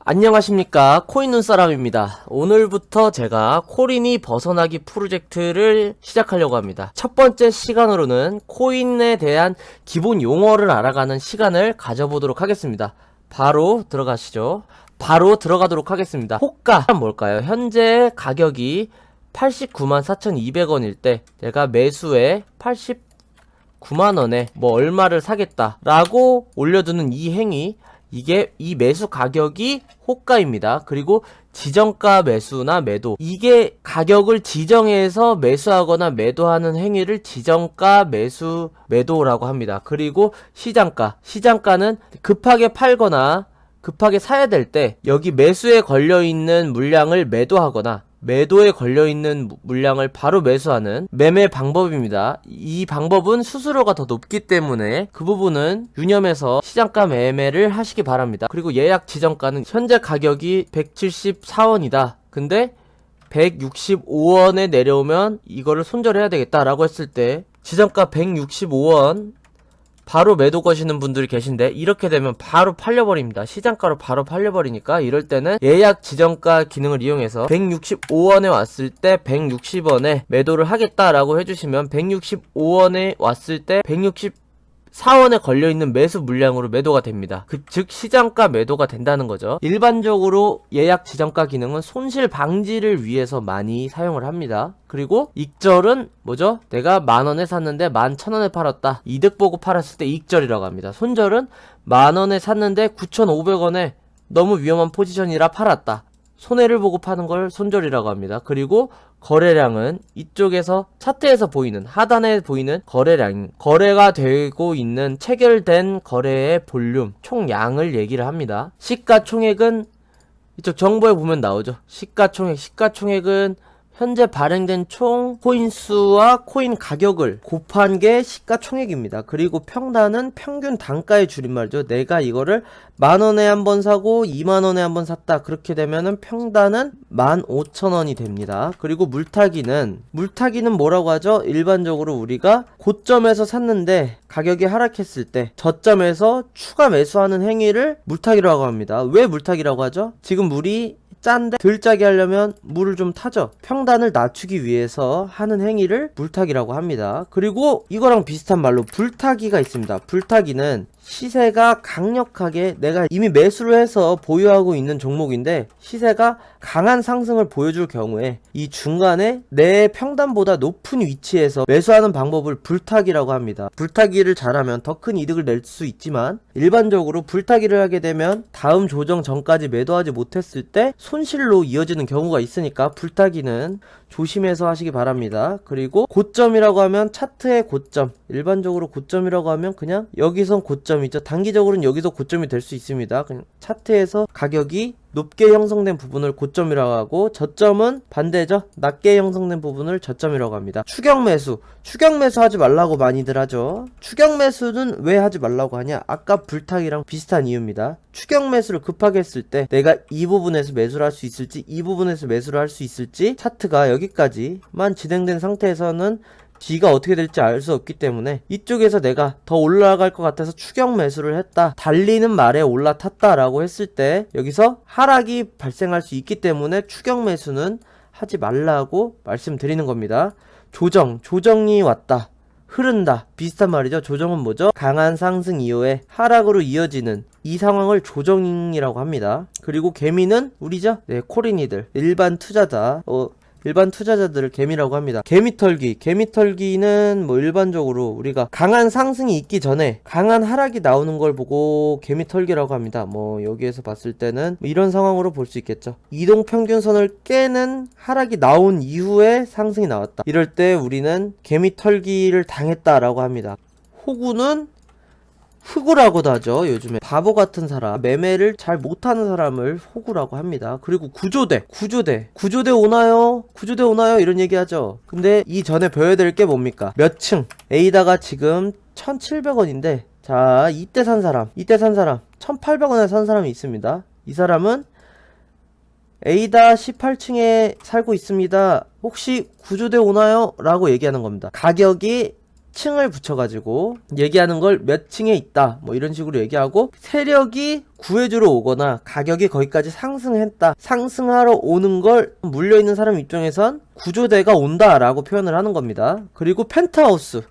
안녕하십니까, 코인 눈사람입니다. 오늘부터 제가 코린이 벗어나기 프로젝트를 시작하려고 합니다. 첫 번째 시간으로는 코인에 대한 기본 용어를 알아가는 시간을 가져보도록 하겠습니다. 바로 들어가도록 하겠습니다. 호가는 뭘까요? 현재 가격이 894,200원일 때 내가 매수에 89만원에 얼마를 사겠다라고 올려두는 이 행위, 이 매수 가격이 호가입니다. 그리고 지정가 매수나 매도, 이게 가격을 지정해서 매수하거나 매도하는 행위를 지정가 매수 매도라고 합니다. 그리고 시장가는 급하게 팔거나 급하게 사야 될 때 여기 매수에 걸려있는 물량을 매도하거나 매도에 걸려있는 물량을 바로 매수하는 매매 방법입니다. 이 방법은 수수료가 더 높기 때문에 그 부분은 유념해서 시장가 매매를 하시기 바랍니다. 그리고 예약 지정가는 현재 가격이 174원이다. 근데 165원에 내려오면 이거를 손절해야 되겠다라고 했을 때 지정가 165원 바로 매도 거시는 분들이 계신데 이렇게 되면 바로 팔려버립니다. 시장가로 바로 팔려버리니까 이럴 때는 예약 지정가 기능을 이용해서 165원에 왔을 때 160원에 매도를 하겠다라고 해주시면 165원에 왔을 때 164원에 걸려있는 매수 물량으로 매도가 됩니다. 즉 시장가 매도가 된다는 거죠. 일반적으로 예약 지정가 기능은 손실 방지를 위해서 많이 사용을 합니다. 그리고 익절은 뭐죠? 내가 10,000원에 샀는데 11,000원에 팔았다. 이득 보고 팔았을 때 익절이라고 합니다. 손절은 10,000원에 샀는데 9,500원에 너무 위험한 포지션이라 팔았다. 손해를 보고 파는 걸 손절이라고 합니다. 그리고 거래량은 이쪽에서 차트에서 보이는 하단에 보이는 거래량, 거래가 되고 있는 체결된 거래의 볼륨, 총량을 얘기를 합니다. 시가총액은 이쪽 정보에 보면 나오죠. 시가총액은 현재 발행된 총 코인 수와 코인 가격을 곱한 게 시가총액입니다. 그리고 평단은 평균 단가의 줄임말이죠. 내가 이거를 10,000원에 한번 사고 20,000원에 한번 샀다. 그렇게 되면은 평단은 15,000원이 됩니다. 그리고 물타기는 뭐라고 하죠? 일반적으로 우리가 고점에서 샀는데 가격이 하락했을 때 저점에서 추가 매수하는 행위를 물타기라고 합니다. 왜 물타기라고 하죠? 지금 물이 짠데 덜 짜게 하려면 물을 좀 타죠. 평단을 낮추기 위해서 하는 행위를 물타기라고 합니다. 그리고 이거랑 비슷한 말로 불타기가 있습니다. 불타기는 시세가 강력하게 내가 이미 매수를 해서 보유하고 있는 종목인데 시세가 강한 상승을 보여줄 경우에 이 중간에 내 평단보다 높은 위치에서 매수하는 방법을 불타기라고 합니다. 불타기를 잘하면 더 큰 이득을 낼 수 있지만 일반적으로 불타기를 하게 되면 다음 조정 전까지 매도하지 못했을 때 손실로 이어지는 경우가 있으니까 불타기는 조심해서 하시기 바랍니다. 그리고 고점이라고 하면 차트의 고점, 일반적으로 고점이라고 하면 그냥 여기선 고점이죠. 단기적으로는 여기서 고점이 될 수 있습니다. 그냥 차트에서 가격이 높게 형성된 부분을 고점이라고 하고 저점은 반대죠. 낮게 형성된 부분을 저점이라고 합니다. 추격 매수 하지 말라고 많이들 하죠. 추격 매수는 왜 하지 말라고 하냐? 아까 불타기랑 비슷한 이유입니다. 추격 매수를 급하게 했을 때 내가 이 부분에서 매수를 할 수 있을지 이 부분에서 매수를 할 수 있을지 차트가 여기까지만 진행된 상태에서는 뒤가 어떻게 될지 알 수 없기 때문에 이쪽에서 내가 더 올라갈 것 같아서 추격 매수를 했다. 달리는 말에 올라탔다 라고 했을 때 여기서 하락이 발생할 수 있기 때문에 추격 매수는 하지 말라고 말씀드리는 겁니다. 조정이 왔다. 흐른다. 비슷한 말이죠. 조정은 뭐죠? 강한 상승 이후에 하락으로 이어지는 이 상황을 조정이라고 합니다. 그리고 개미는 우리죠? 네, 코린이들. 일반 투자자들을 개미라고 합니다. 개미털기는 일반적으로 우리가 강한 상승이 있기 전에 강한 하락이 나오는 걸 보고 개미털기라고 합니다. 여기에서 봤을 때는 이런 상황으로 볼 수 있겠죠. 이동평균선을 깨는 하락이 나온 이후에 상승이 나왔다. 이럴 때 우리는 개미털기를 당했다라고 합니다. 호구는 흑우라고도 하죠. 요즘에 바보 같은 사람, 매매를 잘 못하는 사람을 호구라고 합니다. 그리고 구조대 오나요? 이런 얘기 하죠. 근데 이 전에 배워야 될 게 뭡니까? 몇 층? 에이다가 지금 1,700원인데 자, 이때 산 사람 1,800원에 산 사람이 있습니다. 이 사람은 에이다 18층에 살고 있습니다. 혹시 구조대 오나요? 라고 얘기하는 겁니다. 가격이 층을 붙여가지고 얘기하는 걸 몇 층에 있다 뭐 이런 식으로 얘기하고, 세력이 구해주러 오거나 가격이 거기까지 상승했다, 상승하러 오는 걸 물려있는 사람 입장에선 구조대가 온다 라고 표현을 하는 겁니다. 그리고 펜트하우스,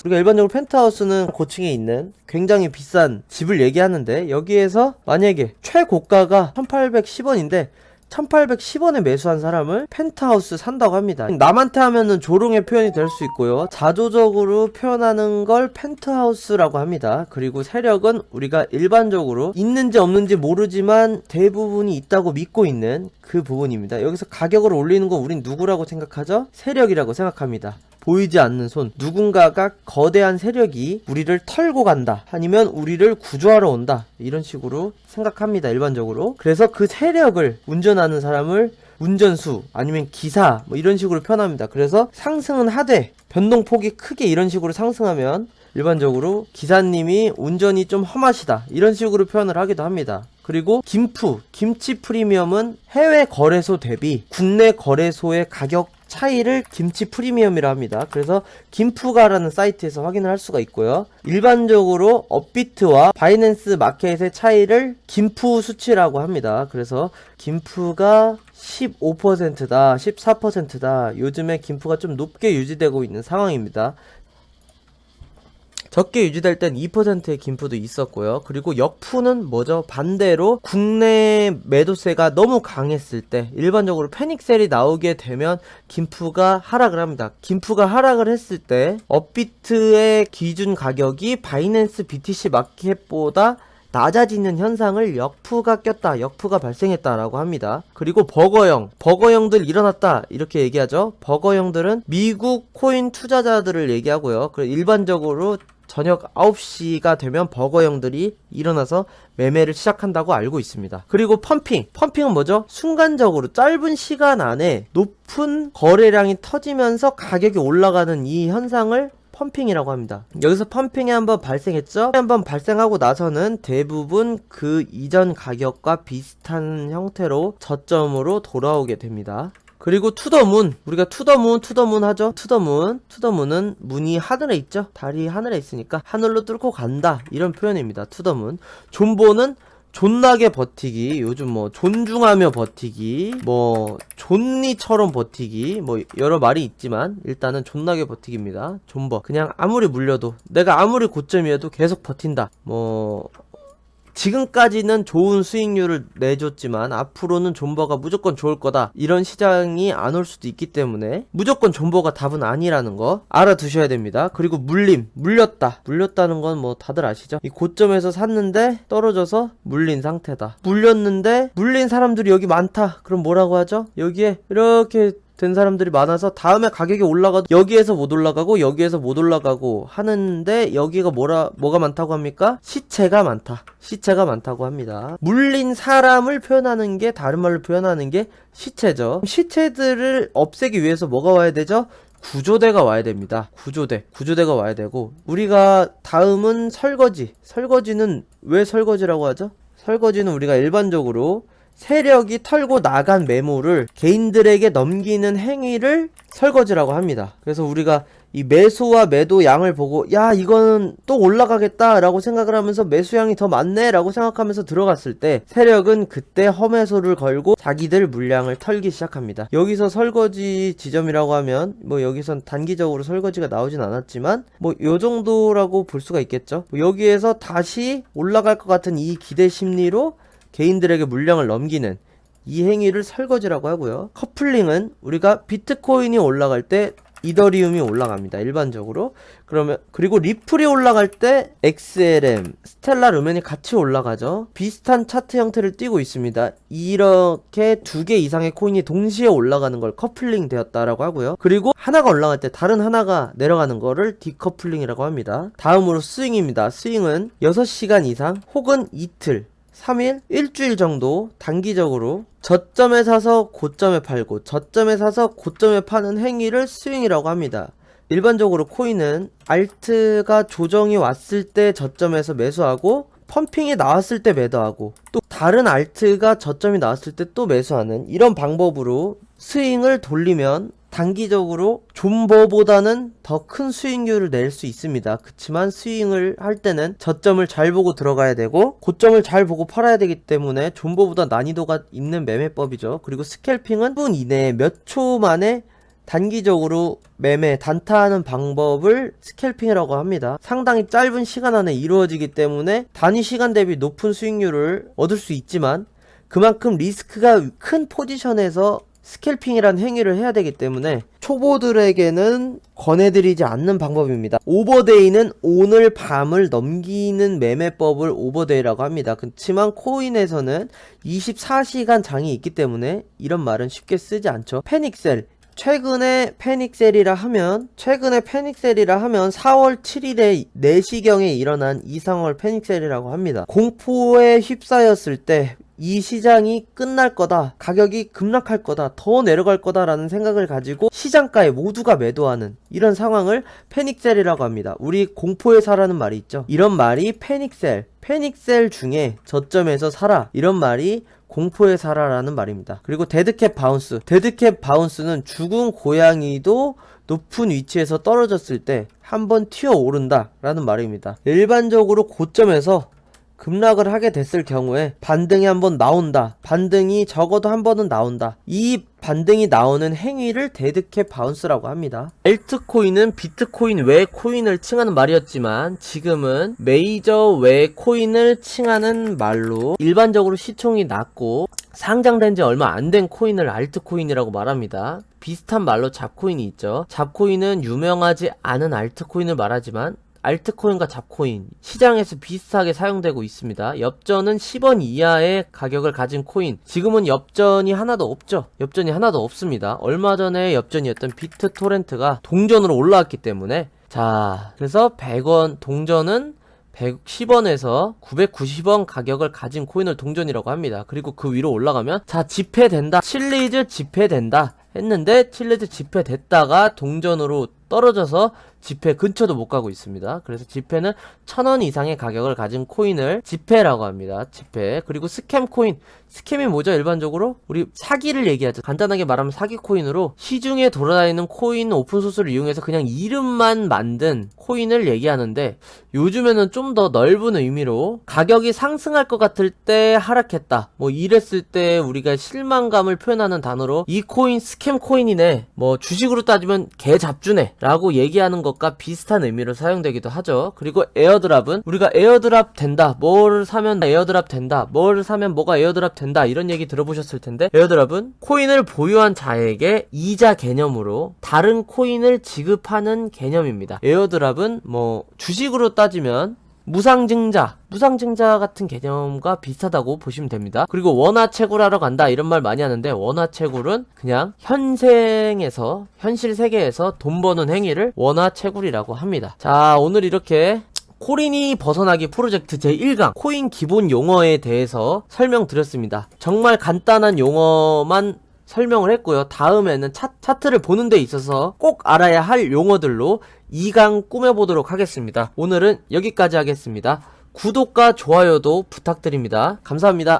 우리가 일반적으로 펜트하우스는 고층에 있는 굉장히 비싼 집을 얘기하는데, 여기에서 만약에 최고가가 1810원인데 1810원에 매수한 사람을 펜트하우스 산다고 합니다. 남한테 하면은 조롱의 표현이 될 수 있고요, 자조적으로 표현하는 걸 펜트하우스라고 합니다. 그리고 세력은 우리가 일반적으로 있는지 없는지 모르지만 대부분이 있다고 믿고 있는 그 부분입니다. 여기서 가격을 올리는 건 우린 누구라고 생각하죠? 세력이라고 생각합니다. 보이지 않는 손, 누군가가 거대한 세력이 우리를 털고 간다, 아니면 우리를 구조하러 온다, 이런 식으로 생각합니다, 일반적으로. 그래서 그 세력을 운전하는 사람을 운전수 아니면 기사 뭐 이런 식으로 표현합니다. 그래서 상승은 하되 변동폭이 크게 이런 식으로 상승하면 일반적으로 기사님이 운전이 좀 험하시다, 이런 식으로 표현을 하기도 합니다. 그리고 김치 프리미엄은 해외 거래소 대비 국내 거래소의 가격 차이를 김치 프리미엄이라 합니다. 그래서 김프가라는 사이트에서 확인을 할 수가 있고요. 일반적으로 업비트와 바이낸스 마켓의 차이를 김프 수치라고 합니다. 그래서 김프가 15%다, 14%다. 요즘에 김프가 좀 높게 유지되고 있는 상황입니다. 적게 유지될 땐 2%의 김프도 있었고요. 그리고 역푸는 뭐죠? 반대로 국내 매도세가 너무 강했을 때, 일반적으로 패닉셀이 나오게 되면 김프가 하락을 합니다. 김프가 하락을 했을 때 업비트의 기준 가격이 바이낸스 BTC 마켓보다 낮아지는 현상을 역푸가 꼈다, 역푸가 발생했다라고 합니다. 그리고 버거형들 일어났다, 이렇게 얘기하죠. 버거형들은 미국 코인 투자자들을 얘기하고요. 그리고 일반적으로 저녁 9시가 되면 버거형들이 일어나서 매매를 시작한다고 알고 있습니다. 그리고 펌핑은 뭐죠? 순간적으로 짧은 시간 안에 높은 거래량이 터지면서 가격이 올라가는 이 현상을 펌핑이라고 합니다. 여기서 펌핑이 한번 발생했죠? 한번 발생하고 나서는 대부분 그 이전 가격과 비슷한 형태로 저점으로 돌아오게 됩니다. 그리고 투더문, 우리가 투더문 하죠? 투더문은 문이 하늘에 있죠? 달이 하늘에 있으니까 하늘로 뚫고 간다, 이런 표현입니다. 투더문. 존버는 존나게 버티기, 요즘 뭐 존중하며 버티기, 뭐 존니처럼 버티기, 뭐 여러 말이 있지만 일단은 존나게 버티기입니다. 존버, 그냥 아무리 물려도, 내가 아무리 고점이어도 계속 버틴다. 뭐 지금까지는 좋은 수익률을 내줬지만 앞으로는 존버가 무조건 좋을 거다, 이런 시장이 안 올 수도 있기 때문에 무조건 존버가 답은 아니라는 거 알아두셔야 됩니다. 그리고 물렸다는 건 뭐 다들 아시죠? 이 고점에서 샀는데 떨어져서 물린 상태다. 물린 사람들이 여기 많다, 그럼 뭐라고 하죠? 여기에 이렇게 된 사람들이 많아서 다음에 가격이 올라가도 여기에서 못 올라가고 하는데, 여기가 뭐가 많다고 합니까? 시체가 많다고 합니다. 물린 사람을 표현하는 게, 다른 말로 표현하는 게 시체죠. 시체들을 없애기 위해서 뭐가 와야 되죠? 구조대가 와야 됩니다. 구조대가 와야 되고, 우리가 다음은 설거지는 왜 설거지라고 하죠? 설거지는 우리가 일반적으로 세력이 털고 나간 매물을 개인들에게 넘기는 행위를 설거지라고 합니다. 그래서 우리가 이 매수와 매도 양을 보고, 야, 이거는 또 올라가겠다 라고 생각을 하면서 매수량이 더 많네 라고 생각하면서 들어갔을 때, 세력은 그때 험해소를 걸고 자기들 물량을 털기 시작합니다. 여기서 설거지 지점이라고 하면 뭐 여기선 단기적으로 설거지가 나오진 않았지만 뭐 요정도라고 볼 수가 있겠죠. 여기에서 다시 올라갈 것 같은 이 기대 심리로 개인들에게 물량을 넘기는 이 행위를 설거지라고 하고요. 커플링은 우리가 비트코인이 올라갈 때 이더리움이 올라갑니다, 일반적으로. 그리고 리플이 올라갈 때 XLM, 스텔라 루멘이 같이 올라가죠. 비슷한 차트 형태를 띠고 있습니다. 이렇게 2개 이상의 코인이 동시에 올라가는 걸 커플링 되었다라고 하고요. 그리고 하나가 올라갈 때 다른 하나가 내려가는 거를 디커플링이라고 합니다. 다음으로 스윙입니다. 스윙은 6시간 이상 혹은 이틀, 3일, 일주일 정도 단기적으로 저점에 사서 고점에 팔고 저점에 사서 고점에 파는 행위를 스윙이라고 합니다. 일반적으로 코인은 알트가 조정이 왔을 때 저점에서 매수하고, 펌핑이 나왔을 때 매도하고, 또 다른 알트가 저점이 나왔을 때 또 매수하는, 이런 방법으로 스윙을 돌리면 단기적으로 존버보다는 더 큰 수익률을 낼 수 있습니다. 그치만 스윙을 할 때는 저점을 잘 보고 들어가야 되고 고점을 잘 보고 팔아야 되기 때문에 존버보다 난이도가 있는 매매법이죠. 그리고 스캘핑은 1분 이내에 몇 초 만에 단기적으로 매매, 단타하는 방법을 스캘핑이라고 합니다. 상당히 짧은 시간 안에 이루어지기 때문에 단위 시간 대비 높은 수익률을 얻을 수 있지만 그만큼 리스크가 큰 포지션에서 스캘핑이란 행위를 해야 되기 때문에 초보들에게는 권해드리지 않는 방법입니다. 오버데이는 오늘 밤을 넘기는 매매법을 오버데이라고 합니다. 그렇지만 코인에서는 24시간 장이 있기 때문에 이런 말은 쉽게 쓰지 않죠. 패닉셀, 최근에 패닉셀이라 하면 4월 7일에 4시경에 일어난 이상월 패닉셀이라고 합니다. 공포에 휩싸였을 때 이 시장이 끝날 거다, 가격이 급락할 거다, 더 내려갈 거다라는 생각을 가지고 시장가에 모두가 매도하는 이런 상황을 패닉셀이라고 합니다. 우리 공포회사라는 말이 있죠. 이런 말이 패닉셀 중에 저점에서 사라, 이런 말이 공포에 살아라는 말입니다. 그리고 데드캣 바운스는 죽은 고양이도 높은 위치에서 떨어졌을 때 한번 튀어 오른다 라는 말입니다. 일반적으로 고점에서 급락을 하게 됐을 경우에 반등이 한번 나온다, 반등이 적어도 한 번은 나온다, 이 반등이 나오는 행위를 데드캣 바운스라고 합니다. 알트코인은 비트코인 외 코인을 칭하는 말이었지만 지금은 메이저 외 코인을 칭하는 말로 일반적으로 시총이 낮고 상장된 지 얼마 안 된 코인을 알트코인이라고 말합니다. 비슷한 말로 잡코인이 있죠. 잡코인은 유명하지 않은 알트코인을 말하지만 알트코인과 잡코인, 시장에서 비슷하게 사용되고 있습니다. 엽전은 10원 이하의 가격을 가진 코인, 지금은 엽전이 하나도 없죠. 엽전이 하나도 없습니다. 얼마 전에 엽전이었던 비트토렌트가 동전으로 올라왔기 때문에, 자, 그래서 100원 동전은 110원에서 990원 가격을 가진 코인을 동전이라고 합니다. 그리고 그 위로 올라가면, 자, 지폐된다, 칠리즈 지폐된다 했는데 칠리즈 지폐됐다가 동전으로 떨어져서 지폐 근처도 못 가고 있습니다. 그래서 지폐는 1000원 이상의 가격을 가진 코인을 지폐라고 합니다. 지폐. 그리고 스캠 코인. 스캠이 뭐죠? 일반적으로 우리 사기를 얘기하죠. 간단하게 말하면 사기 코인으로 시중에 돌아다니는 코인 오픈소스를 이용해서 그냥 이름만 만든 코인을 얘기하는데, 요즘에는 좀 더 넓은 의미로 가격이 상승할 것 같을 때 하락했다, 뭐 이랬을 때 우리가 실망감을 표현하는 단어로 이 코인 스캠 코인이네, 뭐 주식으로 따지면 개 잡주네 라고 얘기하는 것과 비슷한 의미로 사용되기도 하죠. 그리고 에어드랍은 우리가 에어드랍 된다, 뭘 사면 에어드랍 된다, 뭘 사면 뭐가 에어드랍 된다, 이런 얘기 들어보셨을 텐데, 에어드랍은 코인을 보유한 자에게 이자 개념으로 다른 코인을 지급하는 개념입니다. 에어드랍은 뭐 주식으로 따지면 무상증자 같은 개념과 비슷하다고 보시면 됩니다. 그리고 원화채굴하러 간다, 이런 말 많이 하는데, 원화채굴은 그냥 현생에서, 현실 세계에서 돈 버는 행위를 원화채굴이라고 합니다. 자, 오늘 이렇게 코인이 벗어나기 프로젝트 제1강 코인 기본 용어에 대해서 설명드렸습니다. 정말 간단한 용어만 설명을 했고요. 다음에는 차트를 보는 데 있어서 꼭 알아야 할 용어들로 2강 꾸며보도록 하겠습니다. 오늘은 여기까지 하겠습니다. 구독과 좋아요도 부탁드립니다. 감사합니다.